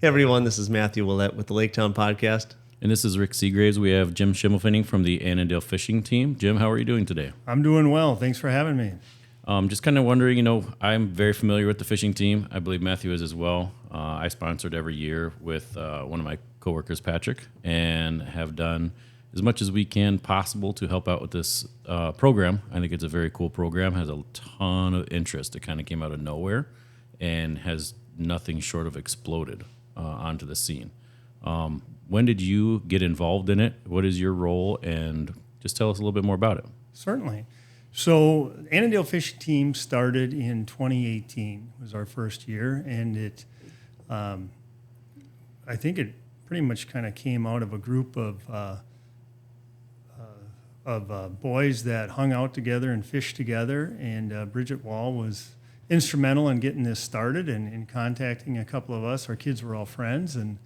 Hey everyone, this is Matthew Willett with the Laketown Podcast. And this is Rick Seagraves. We have Jim Schimmelfinning from the Annandale fishing team. Jim, how are you doing today? I'm doing well. Thanks for having me. Just kind of wondering, I'm very familiar with the fishing team. I believe Matthew is as well. I sponsored every year with one of my coworkers, Patrick, and have done as much as we can possible to help out with this program. I think it's a very cool program, has a ton of interest. It kind of came out of nowhere and has nothing short of exploded onto the scene. When did you get involved in it? What is your role? And just tell us a little bit more about it. Certainly. So Annandale Fishing Team started in 2018, was our first year, and it, I think it pretty much kind of came out of a group of boys that hung out together and fished together, and Bridget Wall was instrumental in getting this started and in contacting a couple of us. Our kids were all friends and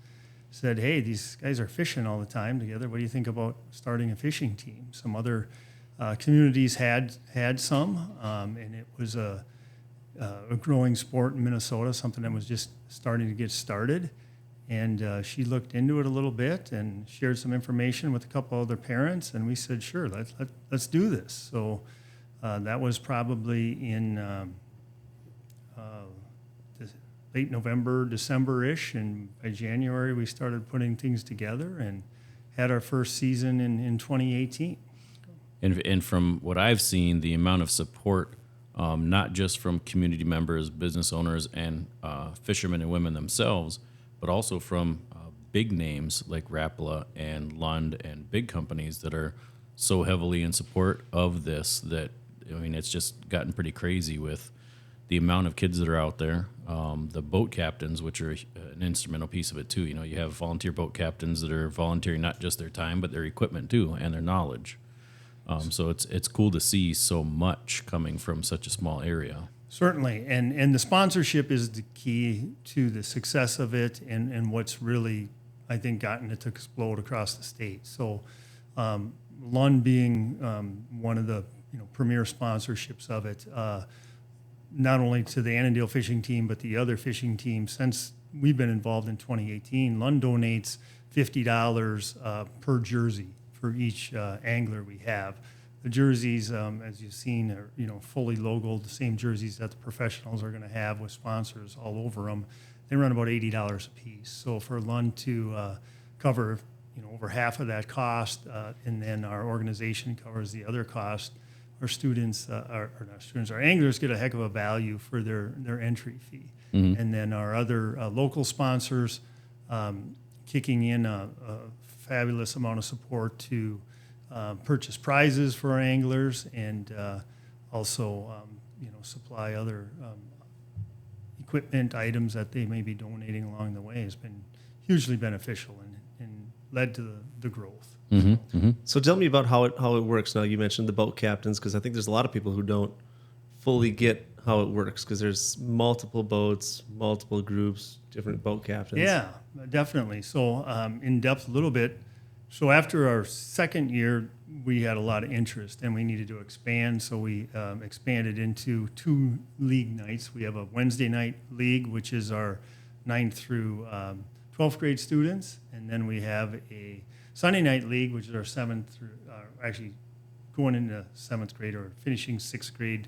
said, hey, these guys are fishing all the time together. What do you think about starting a fishing team? Some other communities had some, and it was a growing sport in Minnesota, something that was just starting to get started. And she looked into it a little bit and shared some information with a couple other parents, and we said, sure, let's do this. So that was probably in late November, December-ish, and by January we started putting things together and had our first season in 2018. And from what I've seen, the amount of support, not just from community members, business owners, and fishermen and women themselves, but also from big names like Rapala and Lund and big companies that are so heavily in support of this that, it's just gotten pretty crazy with the amount of kids that are out there. The boat captains, which are an instrumental piece of it too. You have volunteer boat captains that are volunteering not just their time, but their equipment too and their knowledge. So it's cool to see so much coming from such a small area. Certainly, and the sponsorship is the key to the success of it and what's really, I think, gotten it to explode across the state. So Lund being one of the premier sponsorships of it, not only to the Annandale fishing team, but the other fishing teams. Since we've been involved in 2018, Lund donates $50 per jersey for each angler we have. The jerseys, as you've seen, are fully logoed, the same jerseys that the professionals are going to have with sponsors all over them. They run about $80 a piece. So for Lund to cover over half of that cost, and then our organization covers the other cost, our students, our anglers get a heck of a value for their entry fee. Mm-hmm. And then our other local sponsors kicking in a fabulous amount of support to purchase prizes for our anglers and also supply other equipment items that they may be donating along the way has been hugely beneficial and led to the growth. Mm-hmm. Mm-hmm. So tell me about how it works. Now, you mentioned the boat captains, because I think there's a lot of people who don't fully get how it works, because there's multiple boats, multiple groups, different boat captains. Yeah, definitely. So in depth a little bit. So after our second year, we had a lot of interest and we needed to expand. So we expanded into 2 league nights. We have a Wednesday night league, which is our 9th through 12th grade students. And then we have a Sunday night league, which is our 7th through, actually going into 7th grade or finishing 6th grade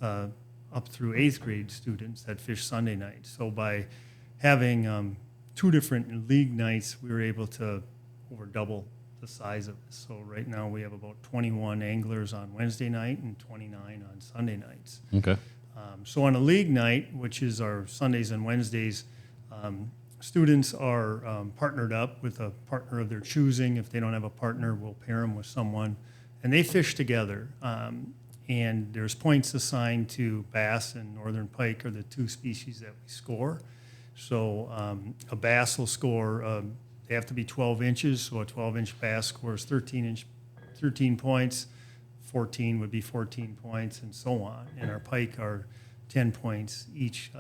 up through 8th grade students that fish Sunday night. So by having 2 different league nights, we were able to over double the size of it. So right now we have about 21 anglers on Wednesday night and 29 on Sunday nights. Okay. So on a league night, which is our Sundays and Wednesdays, students are partnered up with a partner of their choosing. If they don't have a partner, we'll pair them with someone. And they fish together. And there's points assigned to bass and northern pike are the 2 species that we score. So a bass will score, they have to be 12 inches. So a 12-inch bass scores 13 points. 14 would be 14 points and so on. And our pike are 10 points each.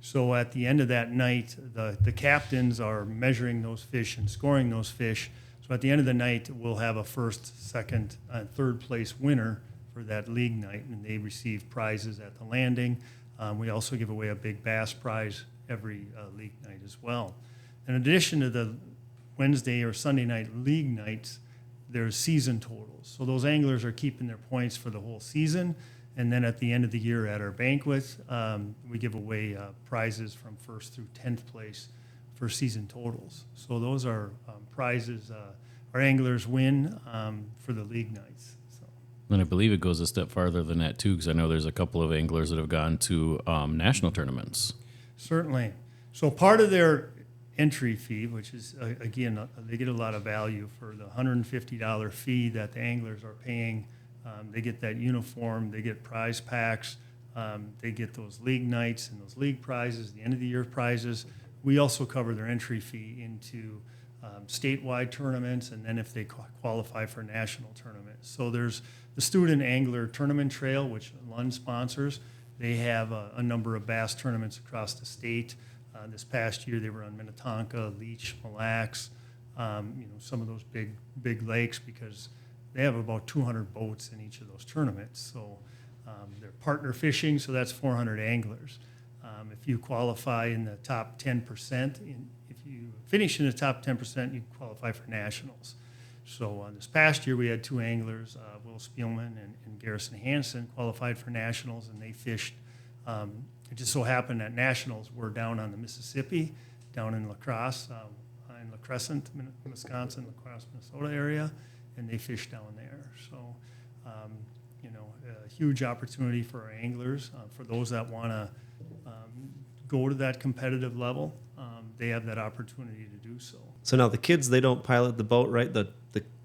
So at the end of that night, the captains are measuring those fish and scoring those fish. So at the end of the night, we'll have a first, second, third place winner for that league night, and they receive prizes at the landing. We also give away a big bass prize every league night as well. In addition to the Wednesday or Sunday night league nights, there's season totals. So those anglers are keeping their points for the whole season. And then at the end of the year at our banquet, we give away prizes from 1st through 10th place for season totals. So those are prizes our anglers win for the league nights. So. And I believe it goes a step farther than that, too, because I know there's a couple of anglers that have gone to national tournaments. Certainly. So part of their entry fee, which is, again, they get a lot of value for the $150 fee that the anglers are paying. They get that uniform, they get prize packs, they get those league nights and those league prizes, the end of the year prizes. We also cover their entry fee into statewide tournaments, and then if they qualify for national tournaments. So there's the Student Angler Tournament Trail, which Lund sponsors. They have a number of bass tournaments across the state. This past year, they were on Minnetonka, Leech, Mille Lacs, some of those big lakes, because they have about 200 boats in each of those tournaments. So they're partner fishing, so that's 400 anglers. If you qualify in the top 10%, if you finish in the top 10%, you qualify for nationals. So this past year, we had 2 anglers, Will Spielman and Garrison Hansen, qualified for nationals, and they fished. It just so happened that nationals were down on the Mississippi, down in La Crosse, in La Crescent, Wisconsin, La Crosse, Minnesota area, and they fished down there. So, a huge opportunity for our anglers, for those that want to go to that competitive level. They have that opportunity to do so. So now the kids, they don't pilot the boat, right?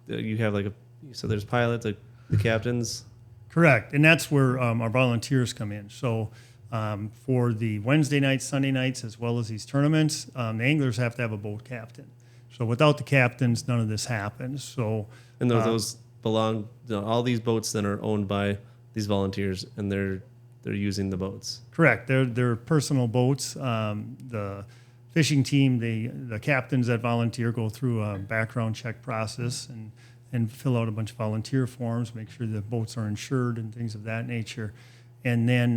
You have so there's pilots, the captains. Correct, and that's where our volunteers come in. So for the Wednesday nights, Sunday nights, as well as these tournaments, the anglers have to have a boat captain. So without the captains, none of this happens. So And those belong, all these boats then are owned by these volunteers, and they're using the boats. Correct, they're personal boats. The fishing team, the captains that volunteer go through a background check process and fill out a bunch of volunteer forms, make sure the boats are insured and things of that nature. And then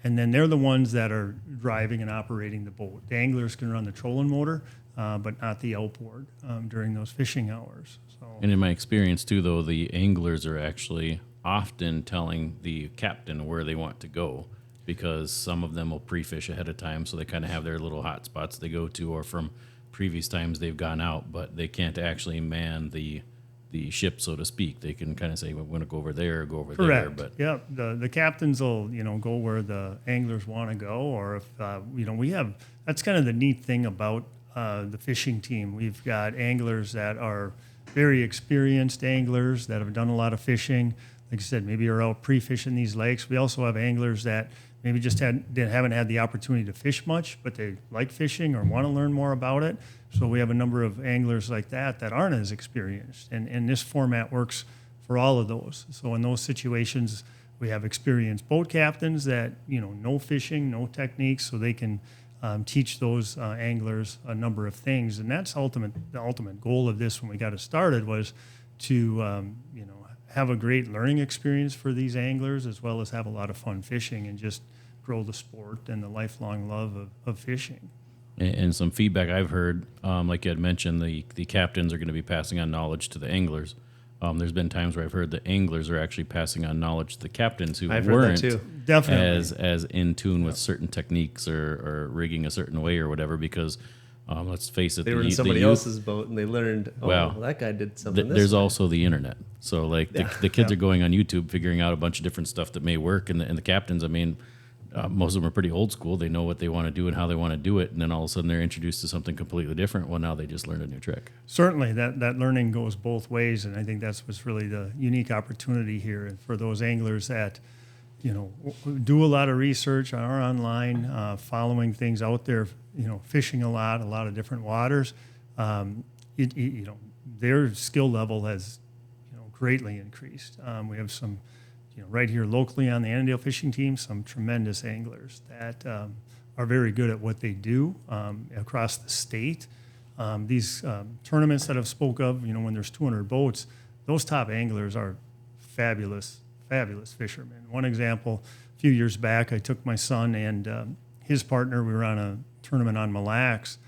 they're the ones that are driving and operating the boat. The anglers can run the trolling motor, but not the outboard during those fishing hours. So. And in my experience, too, though, the anglers are actually often telling the captain where they want to go, because some of them will pre-fish ahead of time, so they kind of have their little hot spots they go to, or from previous times they've gone out, but they can't actually man the ship, so to speak. They can kind of say, well, we're going to go over there, or go over Correct. there. But yeah, the captains will go where the anglers want to go, or if we have. That's kind of the neat thing about the fishing team. We've got anglers that are very experienced anglers that have done a lot of fishing. Like I said, maybe are out pre-fishing these lakes. We also have anglers that maybe just haven't had the opportunity to fish much, but they like fishing or want to learn more about it. So we have a number of anglers like that aren't as experienced. And this format works for all of those. So in those situations, we have experienced boat captains that, know fishing, know techniques, so they can teach those anglers a number of things. And that's the ultimate goal of this when we got it started was to, have a great learning experience for these anglers, as well as have a lot of fun fishing and just grow the sport and the lifelong love of fishing. And some feedback I've heard, like you had mentioned, the captains are going to be passing on knowledge to the anglers. There's been times where I've heard the anglers are actually passing on knowledge to the captains who weren't as in tune with certain techniques or rigging a certain way or whatever, because let's face it, they were in somebody else's boat and they learned, well, that guy did something there's also the internet. So like the kids are going on YouTube, figuring out a bunch of different stuff that may work. And the captains, I mean, most of them are pretty old school. They know what they want to do and how they want to do it. And then all of a sudden they're introduced to something completely different. Well, now they just learned a new trick. Certainly that learning goes both ways. And I think that's what's really the unique opportunity here. And for those anglers that, do a lot of research, are online, following things out there, fishing a lot of different waters, their skill level has, greatly increased. We have some, right here locally on the Annandale fishing team, some tremendous anglers that are very good at what they do across the state. These tournaments that I've spoke of, when there's 200 boats, those top anglers are fabulous fishermen. One example, a few years back, I took my son and his partner, we were on a tournament on Mille Lacs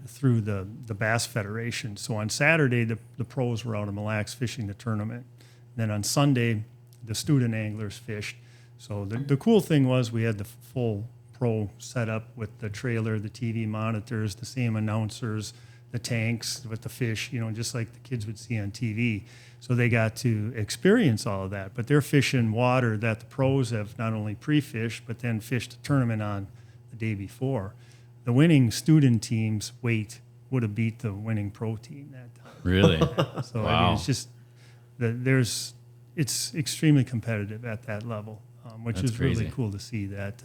through the Bass Federation. So on Saturday, the pros were out in Mille Lacs fishing the tournament. Then on Sunday, the student anglers fished. So the cool thing was we had the full pro setup with the trailer, the TV monitors, the same announcers, the tanks with the fish, just like the kids would see on TV. So they got to experience all of that. But they're fishing water that the pros have not only pre-fished, but then fished the tournament on the day before. The winning student team's weight would have beat the winning pro team that time. Really? So Wow. I mean, it's just it's extremely competitive at that level, which That's is crazy. really cool to see that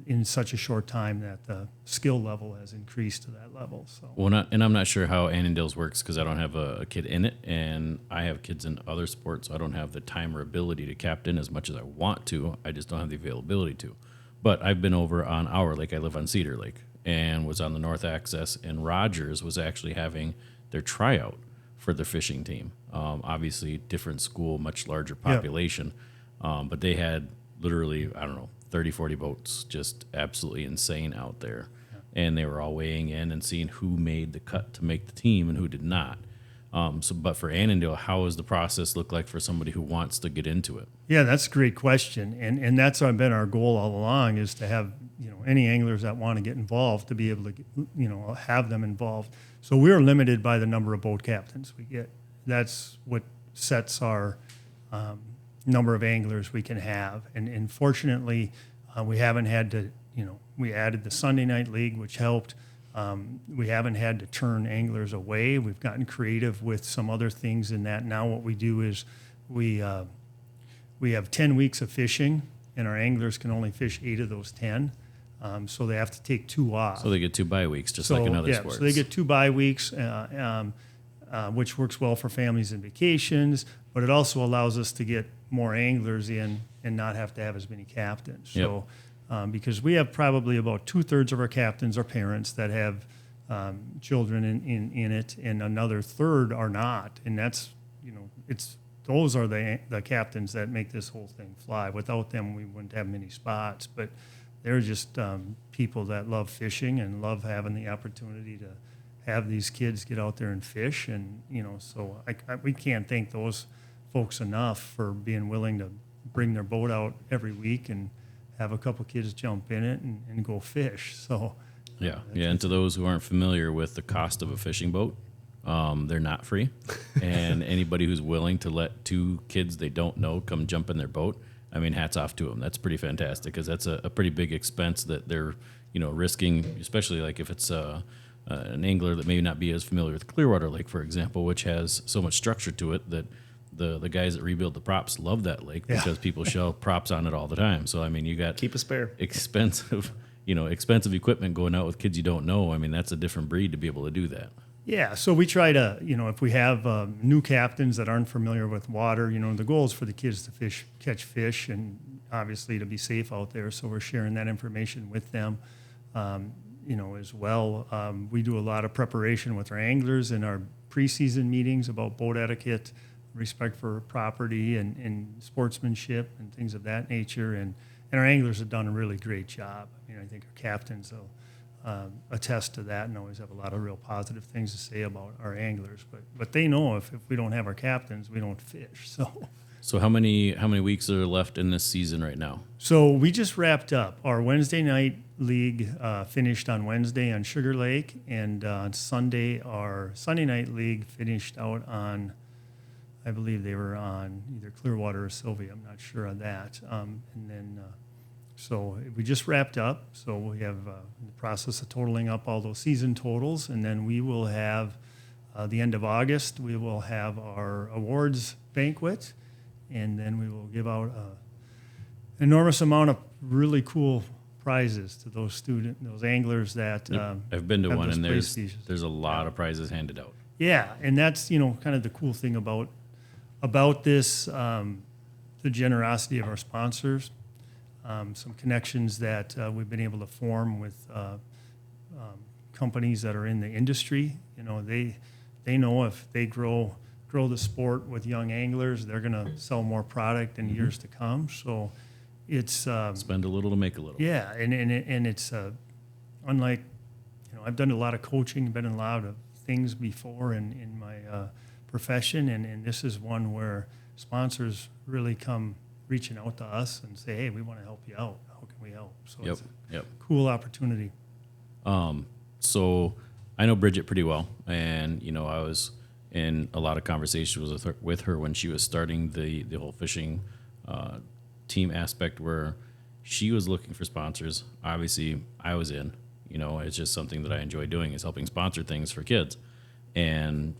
in such a short time that the skill level has increased to that level. So Well, I'm not sure how Annandale's works because I don't have a kid in it, and I have kids in other sports, so I don't have the time or ability to captain as much as I want to. I just don't have the availability to. But I've been over on our lake. I live on Cedar Lake, and was on the North Access, and Rogers was actually having their tryout for their fishing team. Obviously, different school, much larger population, but they had literally, 30, 40 boats, just absolutely insane out there. And they were all weighing in and seeing who made the cut to make the team and who did not. But for Annandale, how does the process look like for somebody who wants to get into it? yeah, that's a great question, and that's been our goal all along, is to have any anglers that want to get involved to be able to have them involved. So we're limited by the number of boat captains we get. That's what sets our number of anglers we can have. And fortunately, we haven't had to, we added the Sunday night league, which helped. We haven't had to turn anglers away. We've gotten creative with some other things in that. Now what we do is we have 10 weeks of fishing, and our anglers can only fish 8 of those 10. So they have to take 2 off. So they get 2 bye weeks, just like in other sports. So they get 2 bye weeks, which works well for families and vacations, but it also allows us to get more anglers in and not have to have as many captains. Yep. So because we have probably about 2/3 of our captains are parents that have children in it, and another third are not. And that's, those are the captains that make this whole thing fly. Without them, we wouldn't have many spots. But they're just people that love fishing and love having the opportunity to have these kids get out there and fish. And, so we can't thank those folks enough for being willing to bring their boat out every week and have a couple kids jump in it and go fish. So, Yeah. And to those who aren't familiar with the cost of a fishing boat, they're not free. And anybody who's willing to let 2 kids they don't know come jump in their boat, hats off to them. That's pretty fantastic, because that's a pretty big expense that they're, risking, especially like if it's an angler that may not be as familiar with Clearwater Lake, for example, which has so much structure to it that the guys that rebuild the props love that lake because people show props on it all the time. So, you got Keep a spare. expensive equipment going out with kids you don't know. That's a different breed to be able to do that. yeah, so we try to, if we have new captains that aren't familiar with water, the goal is for the kids to catch fish, and obviously to be safe out there. So we're sharing that information with them, as well. We do a lot of preparation with our anglers in our preseason meetings about boat etiquette, respect for property, and sportsmanship and things of that nature. And our anglers have done a really great job. I think our captains will attest to that and always have a lot of real positive things to say about our anglers. But they know if we don't have our captains, we don't fish. So how many weeks are left in this season right now? So we just wrapped up. Our Wednesday night league finished on Wednesday on Sugar Lake, and on Sunday, our Sunday night league finished out on, I believe they were on either Clearwater or Sylvia. I'm not sure on that. And then, so we just wrapped up. So we have in the process of totaling up all those season totals, and then we will have the end of August. We will have our awards banquet, and then we will give out an enormous amount of really cool prizes to those anglers that I've been to have one, those and prestiges. there's a lot of prizes handed out. Yeah, and that's kind of the cool thing about this, the generosity of our sponsors, some connections that we've been able to form with companies that are in the industry. They know if they grow the sport with young anglers, they're going to sell more product in years to come. So it's Spend a little to make a little. yeah, and it's unlike, I've done a lot of coaching, been in a lot of things before in my profession, and this is one where sponsors really come reaching out to us and say, hey, we want to help you out. How can we help? So it's a cool opportunity. So I know Bridget pretty well, and I was in a lot of conversations with her when she was starting the whole fishing team aspect, where she was looking for sponsors. Obviously, I was in. It's just something that I enjoy doing, is helping sponsor things for kids. And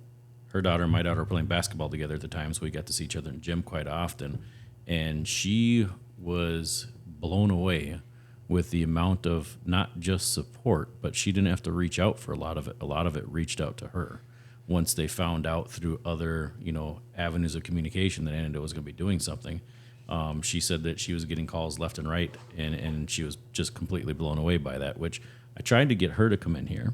her daughter and my daughter were playing basketball together at the time, so we got to see each other in the gym quite often. And she was blown away with the amount of not just support, but she didn't have to reach out for a lot of it. A lot of it reached out to her once they found out through other, avenues of communication that Annandale was going to be doing something. She said that she was getting calls left and right, and she was just completely blown away by that, which I tried to get her to come in here,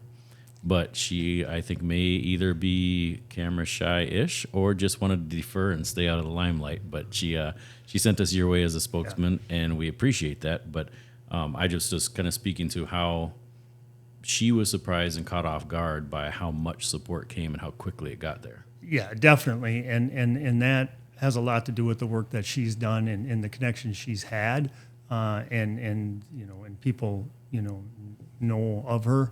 but she, I think, may either be camera shy-ish or just wanted to defer and stay out of the limelight. But she sent us your way as a spokesman, and we appreciate that. But I just kind of speaking to how she was surprised and caught off guard by how much support came and how quickly it got there. Yeah, definitely, and that has a lot to do with the work that she's done and the connections she's had, and people know of her.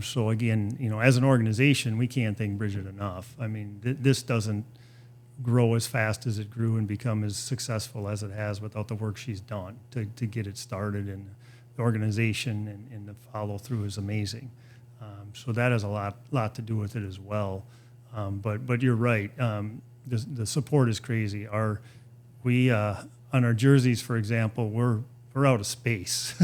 So again, as an organization, we can't thank Bridget enough. I mean, this doesn't grow as fast as it grew and become as successful as it has without the work she's done to get it started, and the organization and the follow through is amazing. So that has a lot to do with it as well. But you're right. The support is crazy. We on our jerseys, for example, we're out of space.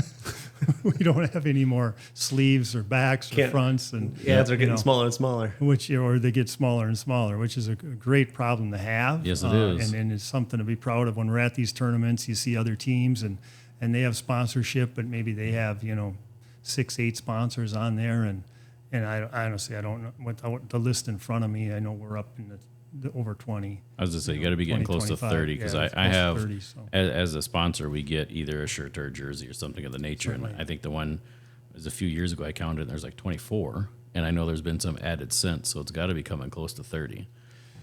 We don't have any more sleeves or backs or fronts, and ads are getting smaller and smaller. Or they get smaller and smaller, which is a great problem to have. Yes, it is. And it's something to be proud of. When we're at these tournaments, you see other teams and they have sponsorship, but maybe they have 6-8 sponsors on there, and I honestly I don't know what the list in front of me. I know we're up in the over 20. I was going to say, you got to be getting 20, close to 25. 30, because Yeah, I have, 30, so. as a sponsor, we get either a shirt or a jersey or something of the nature. Certainly. And I think the one was a few years ago, I counted, and there's like 24. And I know there's been some added since, so it's got to be coming close to 30.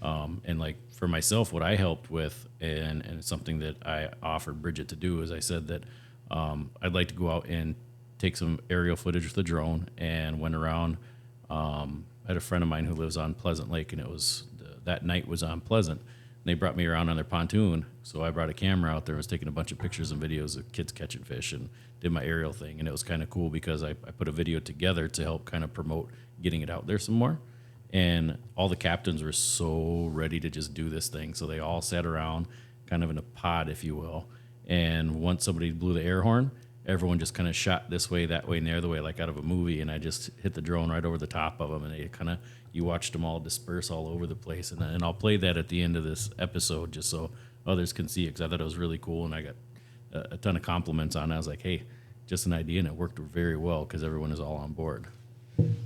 And like for myself, what I helped with, and it's something that I offered Bridget to do, is I said that I'd like to go out and take some aerial footage with the drone, and went around. I had a friend of mine who lives on Pleasant Lake, and it was that night was on Pleasant. And they brought me around on their pontoon, so I brought a camera out there, was taking a bunch of pictures and videos of kids catching fish, and did my aerial thing. And it was kind of cool because I put a video together to help kind of promote getting it out there some more. And all the captains were so ready to just do this thing, so they all sat around kind of in a pod, if you will. And once somebody blew the air horn, everyone just kind of shot this way, that way, and the other way, like out of a movie. And I just hit the drone right over the top of them, and they kind of, you watched them all disperse all over the place. And I'll play that at the end of this episode just so others can see it, because I thought it was really cool, and I got a ton of compliments on it. I was like, hey, just an idea, and it worked very well because everyone is all on board.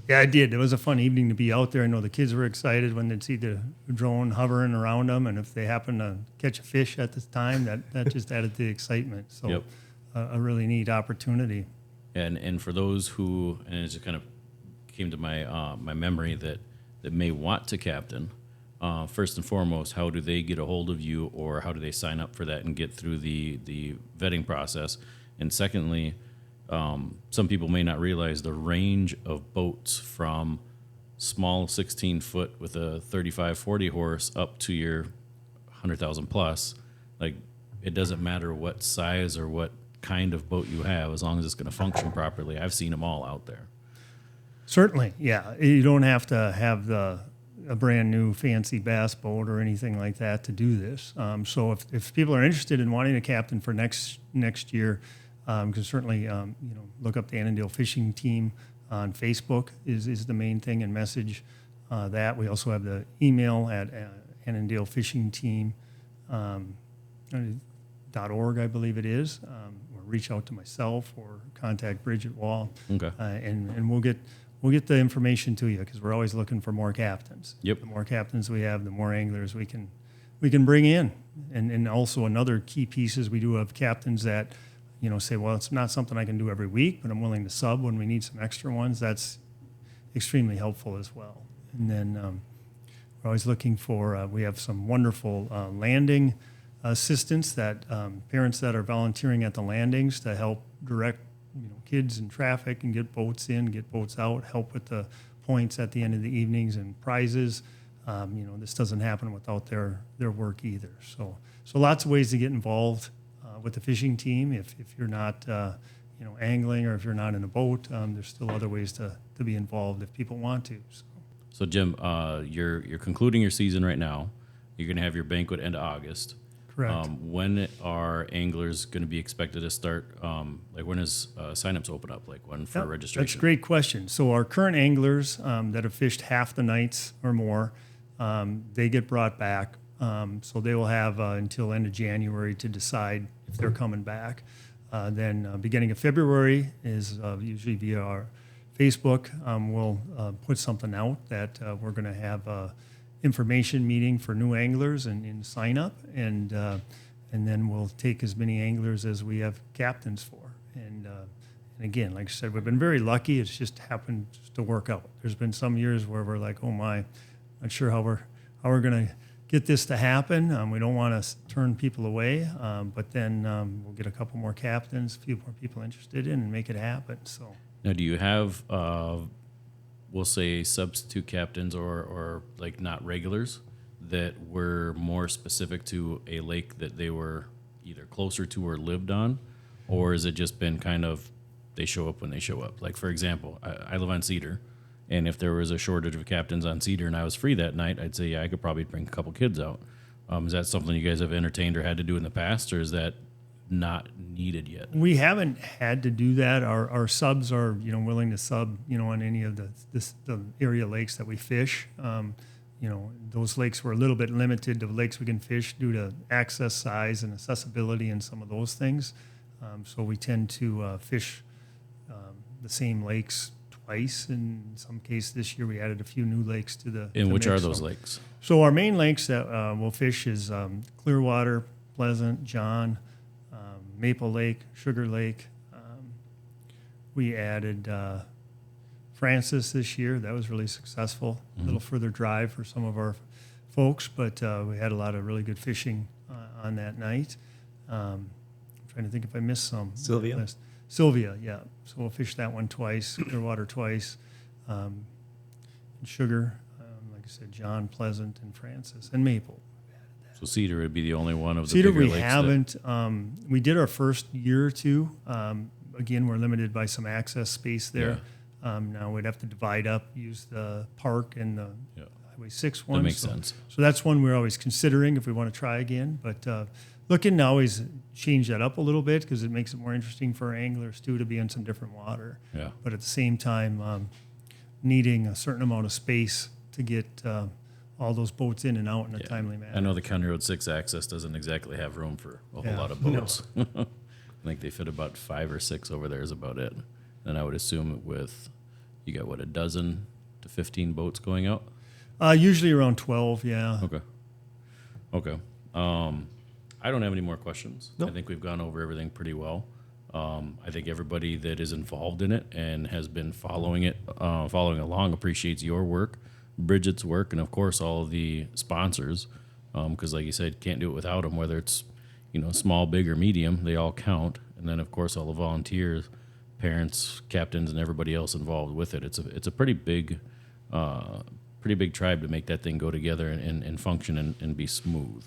Yeah, I did. It was a fun evening to be out there. I know the kids were excited when they'd see the drone hovering around them, and if they happened to catch a fish at this time, that just added to the excitement. So. Yep. A really neat opportunity. And for those who, and it just kind of came to my my memory that may want to captain, first and foremost, how do they get a hold of you, or how do they sign up for that and get through the vetting process? And secondly, some people may not realize the range of boats from small 16-foot with a 35, 40 horse up to your 100,000 plus. Like, it doesn't matter what size or what kind of boat you have, as long as it's going to function properly. I've seen them all out there. Certainly, yeah. You don't have to have a brand new fancy bass boat or anything like that to do this. So if people are interested in wanting a captain for next year, you can certainly look up the Annandale Fishing Team on Facebook is the main thing, and message that. We also have the email at Annandale Fishing Team. .org, I believe it is, or reach out to myself or contact Bridget Wall. Okay. And we'll get the information to you, because we're always looking for more captains. Yep. The more captains we have, the more anglers we can we can bring in. And also another key piece is we do have captains that, say, well, it's not something I can do every week, but I'm willing to sub when we need some extra ones. That's extremely helpful as well. And then we're always looking for, we have some wonderful landing assistants that parents that are volunteering at the landings to help direct kids in traffic and get boats in, get boats out, help with the points at the end of the evenings and prizes. This doesn't happen without their work either. So lots of ways to get involved with the fishing team. If you're not angling, or if you're not in a boat, there's still other ways to be involved if people want to. So Jim, you're concluding your season right now. You're going to have your banquet end of August. Correct. When are anglers going to be expected to start? When is signups open up? Like when for registration? That's a great question. So our current anglers that have fished half the nights or more, they get brought back. So they will have until end of January to decide if they're coming back. Then beginning of February is usually via our Facebook. We'll put something out that we're going to have a information meeting for new anglers and sign up, and then we'll take as many anglers as we have captains for. And again, like I said, we've been very lucky. It's just happened to work out. There's been some years where we're like, oh my, not sure how we're going to get this to happen. We don't want to turn people away, but then we'll get a couple more captains, a few more people interested in, and make it happen. So now, do you have, we'll say, substitute captains or like not regulars that were more specific to a lake that they were either closer to or lived on, or has it just been kind of they show up when they show up? Like, for example, I live on Cedar. And if there was a shortage of captains on Cedar and I was free that night, I'd say, yeah, I could probably bring a couple kids out. Is that something you guys have entertained or had to do in the past, or is that not needed yet? we haven't had to do that. Our subs are, willing to sub, on any of the area lakes that we fish. Those lakes were a little bit limited to lakes we can fish due to access size and accessibility and some of those things. So we tend to fish the same lakes twice. In some case this year we added a few new lakes to the And which are mix. those lakes? So our main lakes that we'll fish is Clearwater, Pleasant, John, Maple Lake, Sugar Lake. We added Francis this year. That was really successful. A little further drive for some of our folks, but we had a lot of really good fishing on that night. I'm trying to think if I missed some. Sylvia, yeah. So we'll fish that one twice, Clearwater twice, and Sugar, like I said, John, Pleasant, and Francis, and Maple. So Cedar would be the only one of the Cedar bigger we lakes haven't. We did our first year or two. Again, we're limited by some access space there. Now we'd have to divide up, use the park and the Highway 6 one. That makes sense. So that's one we're always considering if we want to try again. But looking to always change that up a little bit because it makes it more interesting for our anglers too to be in some different water. Yeah. But at the same time, needing a certain amount of space to get all those boats in and out in a timely manner. I know the County Road 6 access doesn't exactly have room for a whole lot of boats. I think they fit about 5 or 6 over there is about it. And I would assume with, you got what, a dozen to 15 boats going out? Usually around 12, yeah. Okay. I don't have any more questions. Nope. I think we've gone over everything pretty well. I think everybody that is involved in it and has been following along appreciates your work, Bridget's work, and of course all of the sponsors. Because like you said, can't do it without them. Whether it's small, big, or medium, they all count. And then of course all the volunteers, parents, captains, and everybody else involved with it. It's a pretty big tribe to make that thing go together and function and be smooth.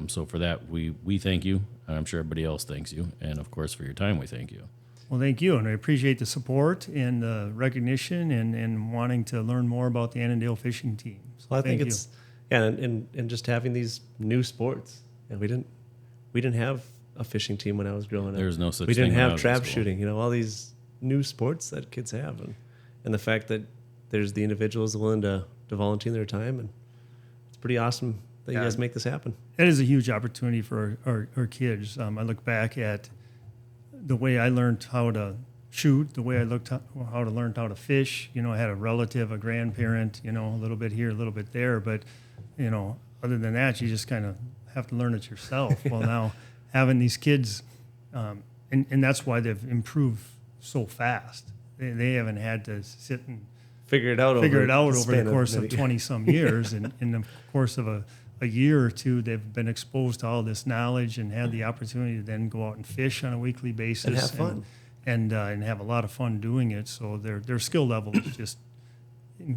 So for that, we thank you, and I'm sure everybody else thanks you. And, of course, for your time, we thank you. Well, thank you, and I appreciate the support and the recognition and wanting to learn more about the Annandale fishing team. So Well, I think thank it's and just having these new sports. And we didn't have a fishing team when I was growing up. There's no such We thing didn't when I have was in trap school. shooting. All these new sports that kids have, and the fact that there's the individuals willing to volunteer their time, and it's pretty awesome that you guys make this happen. That is a huge opportunity for our kids. I look back at the way I learned how to shoot, the way I learned how to fish. I had a relative, a grandparent, a little bit here, a little bit there, but other than that, you just kind of have to learn it yourself. Well, now having these kids, and that's why they've improved so fast. They haven't had to sit and Figure it out over the course of 20 some years. And in the course of a year or two, they've been exposed to all this knowledge and had the opportunity to then go out and fish on a weekly basis and have fun and have a lot of fun doing it. So their skill level is just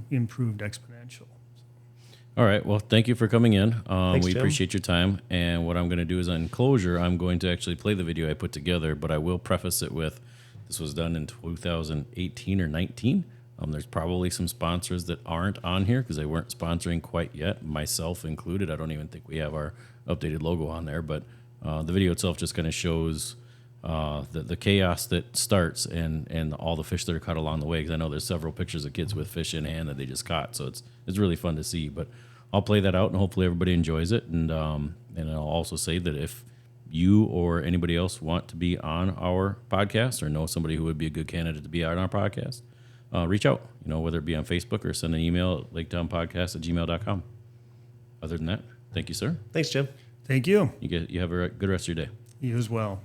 improved exponential. All right. Well, thank you for coming in. Thanks, we Jim. appreciate your time. And what I'm going to do is on closure, I'm going to actually play the video I put together, but I will preface it with this was done in 2018 or 19. There's probably some sponsors that aren't on here because they weren't sponsoring quite yet, myself included. I don't even think we have our updated logo on there, but the video itself just kind of shows the chaos that starts and all the fish that are caught along the way. Because I know there's several pictures of kids with fish in hand that they just caught, so it's really fun to see. But I'll play that out, and hopefully everybody enjoys it. And I'll also say that if you or anybody else want to be on our podcast or know somebody who would be a good candidate to be on our podcast, reach out, whether it be on Facebook or send an email at laketownpodcast@gmail.com. Other than that, thank you, sir. Thanks, Jim. Thank you. You have a good rest of your day. You as well.